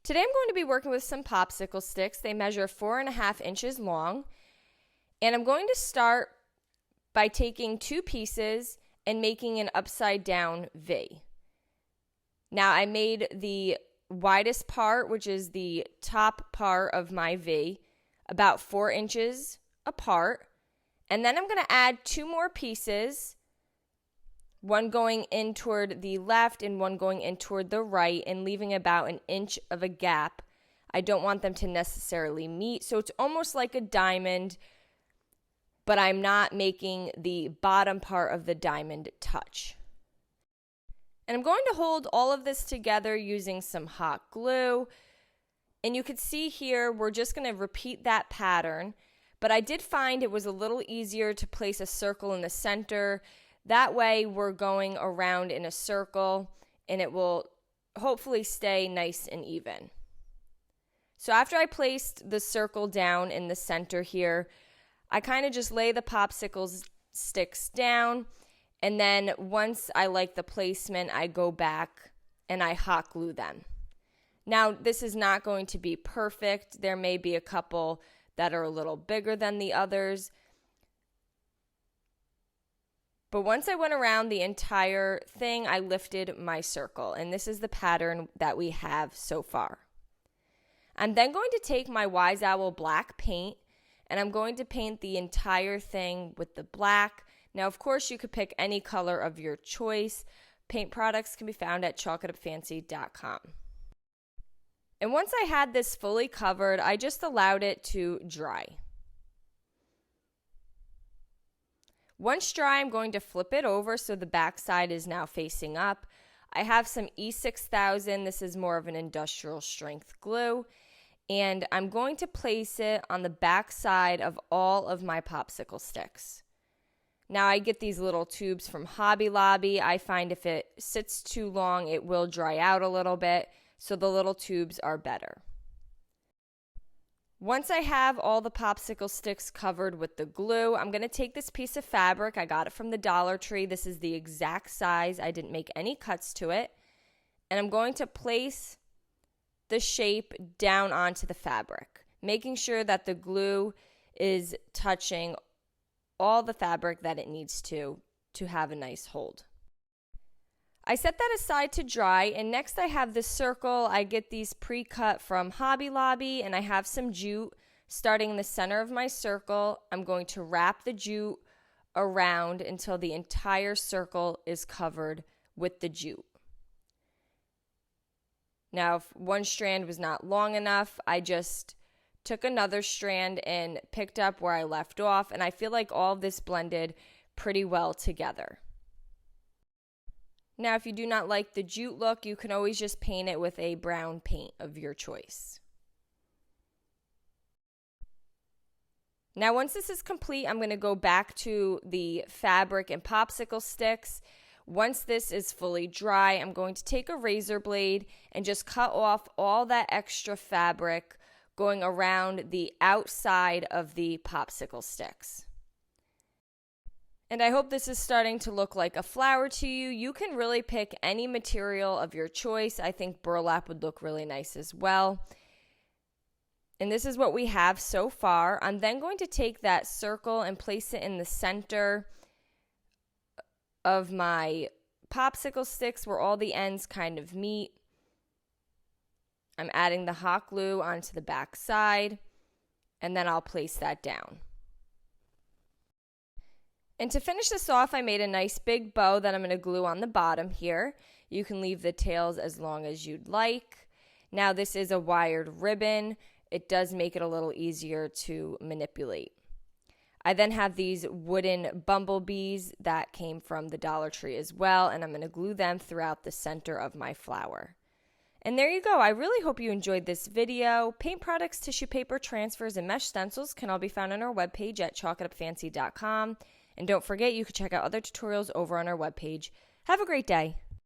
Today I'm going to be working with some popsicle sticks. They measure 4.5 inches long. And I'm going to start by taking two pieces and making an upside down V. Now I made the widest part, which is the top part of my V, about 4 inches apart. And then I'm going to add two more pieces, one going in toward the left and one going in toward the right, and leaving about an inch of a gap. I don't want them to necessarily meet, so it's almost like a diamond, but I'm not making the bottom part of the diamond touch. And I'm going to hold all of this together using some hot glue. And you can see here, we're just going to repeat that pattern. But I did find it was a little easier to place a circle in the center. That way we're going around in a circle and it will hopefully stay nice and even. So after I placed the circle down in the center here, I kind of just lay the popsicle sticks down, and then once I like the placement, I go back and I hot glue them. Now, this is not going to be perfect. There may be a couple that are a little bigger than the others. But once I went around the entire thing, I lifted my circle, and this is the pattern that we have so far. I'm then going to take my Wise Owl black paint, and I'm going to paint the entire thing with the black. Now, of course, you could pick any color of your choice. Paint products can be found at chalkitupfancy.com. And once I had this fully covered, I just allowed it to dry. Once dry, I'm going to flip it over so the back side is now facing up. I have some E6000. This is more of an industrial strength glue. And I'm going to place it on the back side of all of my popsicle sticks. Now I get these little tubes from Hobby Lobby. I find if it sits too long, it will dry out a little bit. So the little tubes are better. Once I have all the popsicle sticks covered with the glue, I'm going to take this piece of fabric. I got it from the Dollar Tree. This is the exact size. I didn't make any cuts to it. And I'm going to place the shape down onto the fabric, making sure that the glue is touching all the fabric that it needs to have a nice hold. I set that aside to dry, and next I have this circle. I get these pre-cut from Hobby Lobby, and I have some jute starting in the center of my circle. I'm going to wrap the jute around until the entire circle is covered with the jute. Now, if one strand was not long enough, I just took another strand and picked up where I left off, and I feel like all of this blended pretty well together. Now, if you do not like the jute look, you can always just paint it with a brown paint of your choice. Now, once this is complete, I'm going to go back to the fabric and popsicle sticks. Once this is fully dry, I'm going to take a razor blade and just cut off all that extra fabric going around the outside of the popsicle sticks. And I hope this is starting to look like a flower to you. You can really pick any material of your choice. I think burlap would look really nice as well. And this is what we have so far. I'm then going to take that circle and place it in the center of my popsicle sticks where all the ends kind of meet. I'm adding the hot glue onto the back side, and then I'll place that down. And to finish this off, I made a nice big bow that I'm going to glue on the bottom here. You can leave the tails as long as you'd like. Now this is a wired ribbon. It does make it a little easier to manipulate. I then have these wooden bumblebees that came from the Dollar Tree as well, and I'm going to glue them throughout the center of my flower. And there you go. I really hope you enjoyed this video. Paint products, tissue paper, transfers, and mesh stencils can all be found on our webpage at chalkitupfancy.com. And don't forget, you can check out other tutorials over on our webpage. Have a great day.